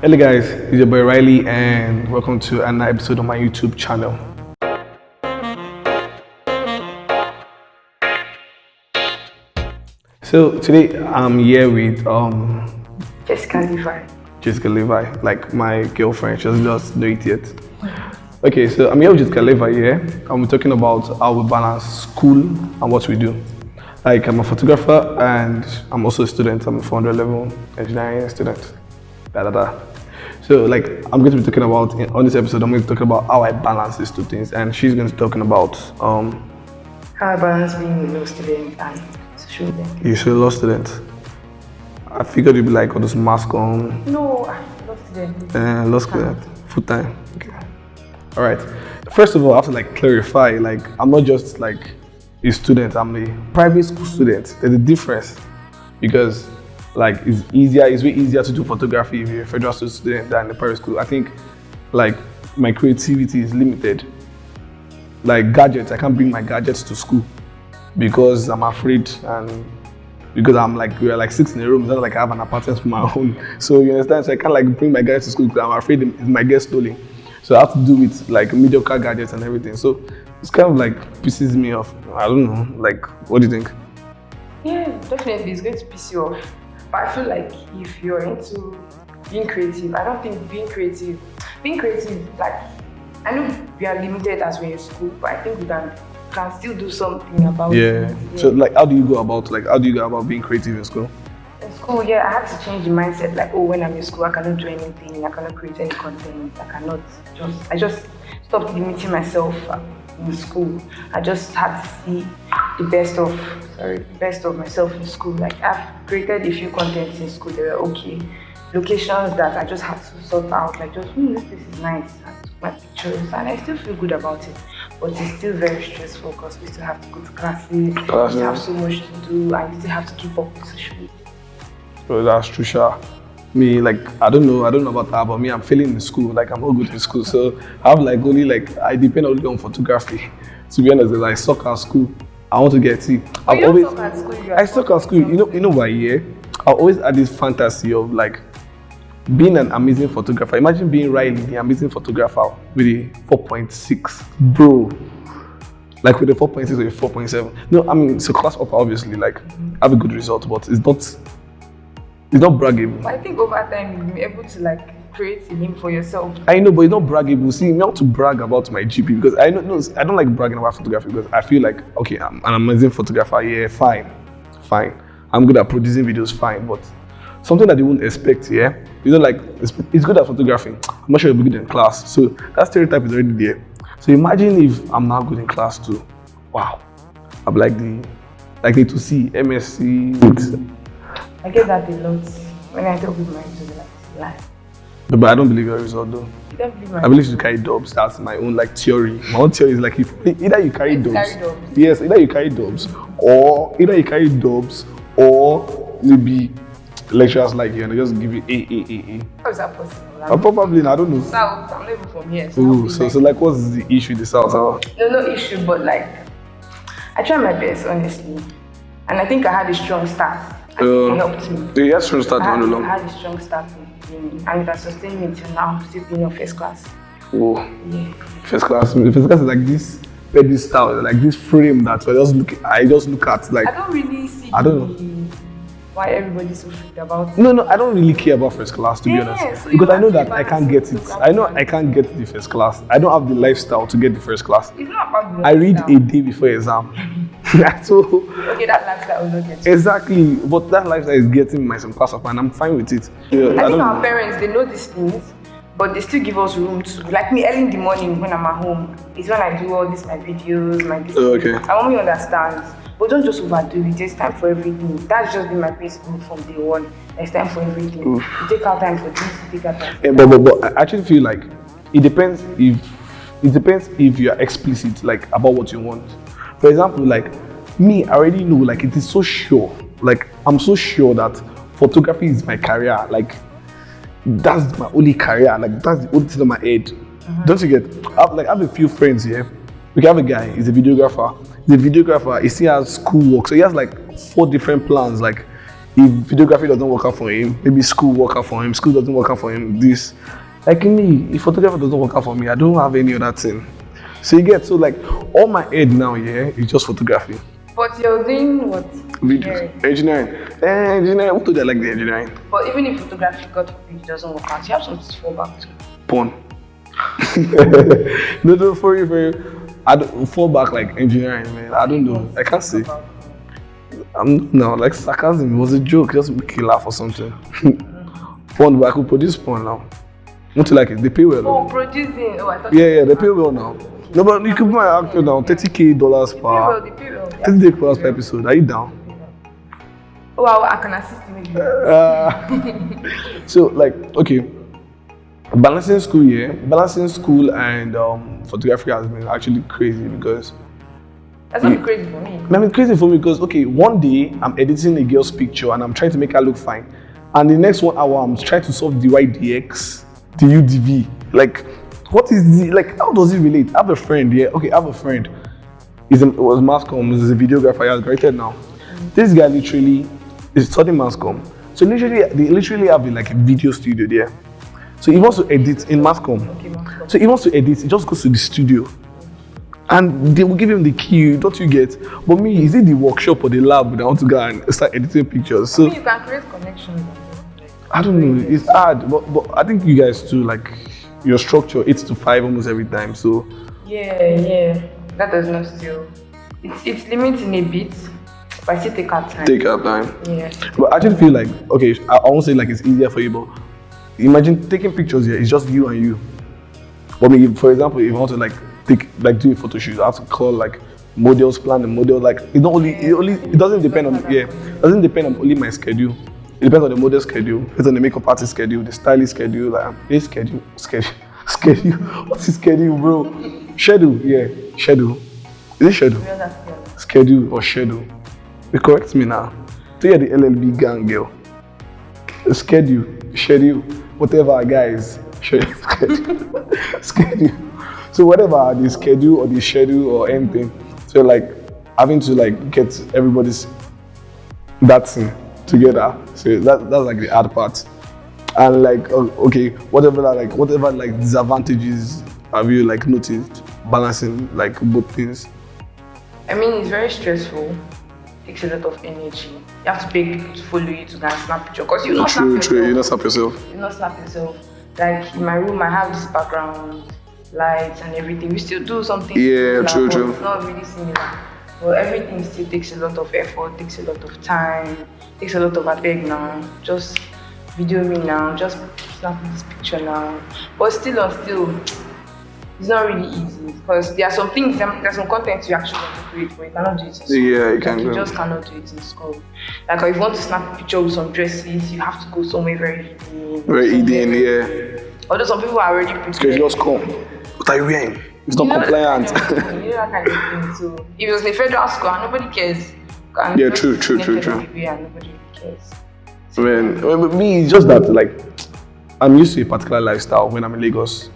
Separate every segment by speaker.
Speaker 1: Hello guys, it's your boy Riley and welcome to another episode of my YouTube channel. So today I'm here with
Speaker 2: Jessica Levi.
Speaker 1: Jessica Levi, like my girlfriend. She doesn't just know it yet. Okay, so I'm here with Jessica Levi here and we're talking about how we balance school and what we do. Like I'm a photographer and I'm also a student. I'm a 400 level engineering student. So like I'm going to be talking about on this episode. I'm going to talk about how I balance these two things, and she's going to be talking about
Speaker 2: how I balance being a law student and social media.
Speaker 1: You're a law student. I figured you'd be like all those mask on.
Speaker 2: No, I'm law student.
Speaker 1: Law student, full time. Okay. All right. First of all, I have to like clarify. Like I'm not just like a student. I'm a private school student. There's a difference because like it's way easier to do photography if you're a federal student than a private school. I think like my creativity is limited. Like gadgets, I can't bring my gadgets to school because I'm afraid and because we're like 6 in a room. It's not like I have an apartment of my own. So you understand? So I can't like bring my gadgets to school because I'm afraid it might get stolen. So I have to do with like mediocre gadgets and everything. So it's kind of like pisses me off. I don't know. Like, what do you think?
Speaker 2: Yeah, definitely, it's going to piss you off. But I feel like if you're into being creative, I don't think being creative, like, I know we are limited as we're in school, but I think we can still do something about it.
Speaker 1: Yeah. So like, how do you go about being creative in school?
Speaker 2: In school, yeah, I had to change the mindset. Like, oh, when I'm in school, I cannot do anything. I cannot create any content. I just stopped limiting myself in school. I just had to see the best of myself in school. Like I've created a few contents in school. They were okay. Locations that I just had to sort out. Like just, this place is nice. I took my pictures and I still feel good about it. But it's still very stressful because we still have to go to classes. We still have so much to do and we still have to keep up with social media.
Speaker 1: So that's true, sure. Me, like, I don't know about that, but me, I'm failing in school. Like, I'm not good in school. So I have like I depend only on photography. To be honest, I suck at school. I want to get it. I suck at school. You know why? Yeah, I always had this fantasy of like being an amazing photographer. Imagine being Riley, the amazing photographer with a 4.6, bro. Like with a 4.6 or a 4.7. No, I mean, it's a class upper, obviously. Like, have a good result, but it's not braggable.
Speaker 2: I think over time you'll be able to like create a name for yourself.
Speaker 1: I know, but it's not braggable. See, not to brag about my GP because I don't like bragging about photography because I feel like, okay, I'm an amazing photographer. Yeah, fine. I'm good at producing videos, fine. But something that they won't expect, yeah, like it's good at photography. I'm not sure you'll be good in class. So that stereotype is already there. So imagine if I'm not good in class too. Wow, I'm like the to see MSc.
Speaker 2: I get that a lot when I talk with my students, like,
Speaker 1: But I don't believe your result though.
Speaker 2: you don't believe my
Speaker 1: I believe you carry dubs. That's my own like theory. My own theory is like if either you carry dubs. Yes, either you carry dubs or maybe lecturers like you and they just give you A.
Speaker 2: How is that possible?
Speaker 1: Probably, I don't know.
Speaker 2: South, I'm not from here.
Speaker 1: So like what's the issue with the South?
Speaker 2: No issue, but like I try my best honestly. And I think I had a strong start. It helped me.
Speaker 1: Yeah, strong start
Speaker 2: I had a strong start and it has sustained me until now, still being in first class.
Speaker 1: Oh,
Speaker 2: yeah.
Speaker 1: First class is like this pedestal, like this frame that I just look at like.
Speaker 2: I don't really see why everybody's so freaked about it.
Speaker 1: No, I don't really care about first class to be honest. Because I know that I can't get it. I know I can't get the first class. I don't have the lifestyle to get the first class.
Speaker 2: It's not about the
Speaker 1: I read a day before exam. So
Speaker 2: okay, that lifestyle will not get you.
Speaker 1: Exactly, but that lifestyle is getting my some class up and I'm fine with it.
Speaker 2: I think our parents, they know these things, but they still give us room to, like me early in the morning when I'm at home, it's when I do all this, my videos, my this.
Speaker 1: Okay.
Speaker 2: I want me to understand, but don't just overdo it. There's time for everything. That's just been my principle from day one. There's time for everything. You take out time for this, you take out time for that.
Speaker 1: But I actually feel like it depends if you are explicit like about what you want. For example, like me, I already know like it is so sure. Like I'm so sure that photography is my career. Like that's my only career. Like that's the only thing on my head. Don't you get? I have a few friends here. We have a guy. He's a videographer. He still has school work. So he has like 4 different plans. Like if videography doesn't work out for him, maybe school work out for him, school doesn't work out for him, this. Like me, if photography doesn't work out for me, I don't have any other thing. So you get, so like all my head now, yeah, is just photography.
Speaker 2: But you're doing what?
Speaker 1: Videos, engineering. Engineering, what do they like the engineering?
Speaker 2: But even if photography, God forbid, doesn't work out, you have something to fall back to.
Speaker 1: Porn. No, for you. I don't fall back like engineering, man. I don't know. I can't say. No, like sarcasm. It was a joke, just make you laugh or something. Porn, but I could produce porn now. Don't you like it? They pay well.
Speaker 2: Oh, producing. Oh, I thought.
Speaker 1: Yeah, they pay well now. No, but you could be my actor now. $30K per.
Speaker 2: They pay well.
Speaker 1: $30K per episode. Are you down?
Speaker 2: Oh, I can assist you maybe.
Speaker 1: So like, okay, balancing school and photography has been actually crazy because.
Speaker 2: That's not crazy for me.
Speaker 1: I mean, crazy for me because okay, one day I'm editing a girl's picture and I'm trying to make her look fine, and the next 1 hour I'm trying to solve the YDX, the UDV. Like, what is the like? How does it relate? I have a friend. Yeah, okay, I have a friend. It was mass comm. He's a videographer. He has graduated now. This guy literally is studying mass comm. So they literally have like a video studio there. So he wants to edit in mass comm.
Speaker 2: Okay,
Speaker 1: So he wants to edit. He just goes to the studio. And they will give him the key, don't you get? But me, is it the workshop or the lab that I want to go and start editing pictures? So
Speaker 2: you can create connections.
Speaker 1: I don't know, it's hard, but I think you guys too, like your structure 8 to 5 almost every time. So
Speaker 2: yeah, that does not still. It's limiting a bit, but I still take our time.
Speaker 1: Take our time.
Speaker 2: Yeah.
Speaker 1: But I actually feel like okay, I won't say like it's easier for you, but imagine taking pictures here. It's just you and you. But me, for example, if you want to do a photo shoot, I have to call like models, plan the model. Like it doesn't depend on doesn't depend on only my schedule. It depends on the model schedule, it's on the makeup artist schedule, the stylist schedule, like schedule. What's the schedule, bro? Schedule. Is it schedule? Schedule or schedule? You correct me now. So you're the LLB gang girl. Schedule, whatever, guys. Schedule. So whatever the schedule or the schedule or anything, so like having to like get everybody's that thing together. So that's like the hard part. And like okay, whatever disadvantages have you like noticed balancing like both things?
Speaker 2: I mean, it's very stressful. It takes a lot of energy. You have to pay to follow you to go and snap picture because you not snap yourself.
Speaker 1: True. You not snap yourself.
Speaker 2: You not snap yourself. Like in my room, I have this background, lights and everything. We still do something.
Speaker 1: Yeah,
Speaker 2: similar,
Speaker 1: true.
Speaker 2: It's not really similar. But everything still takes a lot of effort, takes a lot of time, takes a lot of beg now. Just video me now, just snap this picture now. But still, it's not really easy because there are some things, there's some content you actually want to create, but you cannot do it in school.
Speaker 1: Yeah, you can.
Speaker 2: You just cannot do it in school. Like if you want to snap a picture with some dresses, you have to go somewhere very hidden.
Speaker 1: Yeah.
Speaker 2: Although some people are already prepared.
Speaker 1: Because just come. What are you wearing? It's not compliant.
Speaker 2: You know that kind of thing. So if it was in a federal school, nobody cares.
Speaker 1: Yeah, true.
Speaker 2: And nobody cares.
Speaker 1: But me, it's just that like I'm used to a particular lifestyle when I'm in Lagos.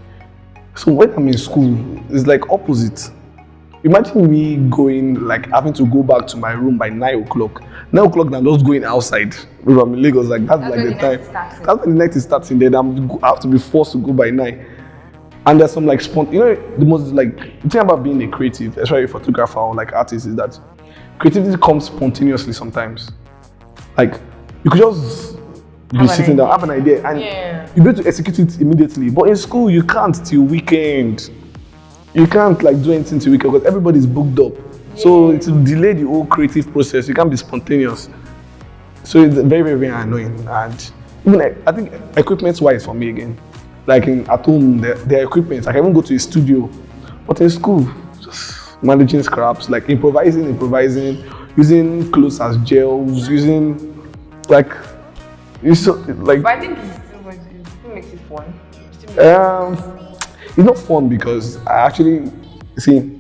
Speaker 1: So when I'm in school, it's like opposite. Imagine me going, like having to go back to my room by 9 o'clock. 9 o'clock, I'm just going outside. When I'm in Lagos, like that's like the time. That's when the night is starting. Then I have to be forced to go by 9. And there's some like the most like the thing about being a creative, especially a photographer or like artist, is that creativity comes spontaneously sometimes. Like you could just be sitting down, have an idea, and you're able to execute it immediately. But in school, you can't till weekend. You can't like do anything till weekend because everybody's booked up. Yeah. So it will delay the whole creative process. You can't be spontaneous. So it's very, very, very annoying. And even I think equipment-wise for me again, like at home, their equipment, I can even go to a studio. But in school, just managing scraps, like improvising, using clothes as gels, using like.
Speaker 2: But I think it still makes it fun.
Speaker 1: It's not fun because I actually see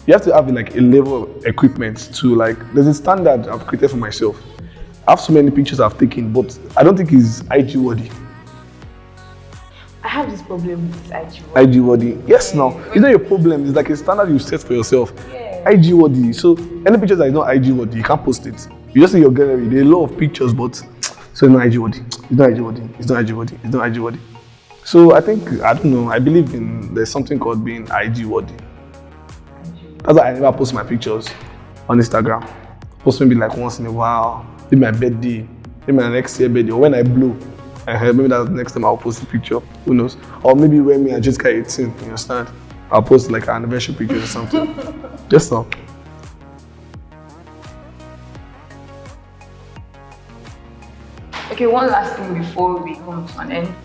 Speaker 1: you have to have like a level of equipment to like. There's a standard I've created for myself. I have so many pictures I've taken, but I don't think it's IG worthy.
Speaker 2: I have this problem with IG worthy.
Speaker 1: IG worthy, yes. Now it's not your problem. It's like a standard you set for yourself.
Speaker 2: Yeah.
Speaker 1: IG worthy. So any pictures that is not IG worthy, you can't post it. You just see your gallery, there are a lot of pictures, but so it's not IG worthy. It's not IG worthy. It's not IG worthy. It's not IG worthy. So I think, I don't know, I believe in there's something called being IG worthy. That's why I never post my pictures on Instagram. Post maybe like once in a while, maybe my birthday, maybe my next year birthday, or when I blow. Maybe that's the next time I'll post a picture. Who knows? Or maybe when me and Jessica 18, you understand? I'll post like an anniversary picture or something. Just so.
Speaker 2: Okay, one last thing before we come to an end.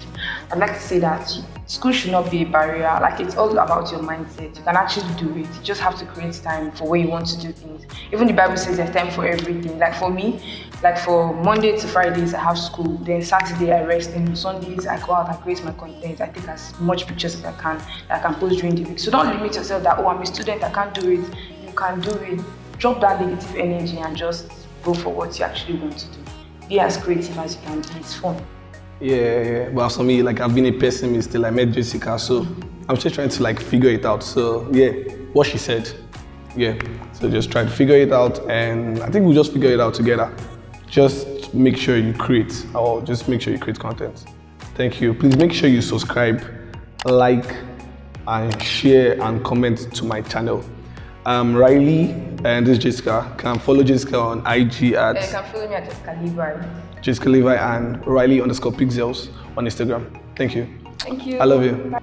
Speaker 2: I'd like to say that school should not be a barrier. Like, it's all about your mindset. You can actually do it. You just have to create time for where you want to do things. Even the Bible says there's time for everything. Like for me, like for Monday to Fridays I have school. Then Saturday I rest. And Sundays I go out and create my content. I take as much pictures as I can that I can post during the week. So don't limit yourself that, oh, I'm a student, I can't do it. You can do it. Drop that negative energy and just go for what you actually want to do. Be as creative as you can be. It's fun.
Speaker 1: Yeah. But for me, like, I've been a pessimist till I met Jessica, so I'm just trying to like figure it out. So yeah, what she said. Yeah. So just try to figure it out, and I think we'll just figure it out together. Just make sure you create, or just make sure you create content. Thank you. Please make sure you subscribe, like, and share and comment to my channel. Riley and this is Jessica. Can follow Jessica on IG at
Speaker 2: You can follow me at Jessica Levi.
Speaker 1: Jessica Levi and Riley_Pixels on Instagram. Thank you.
Speaker 2: Thank you.
Speaker 1: I love you.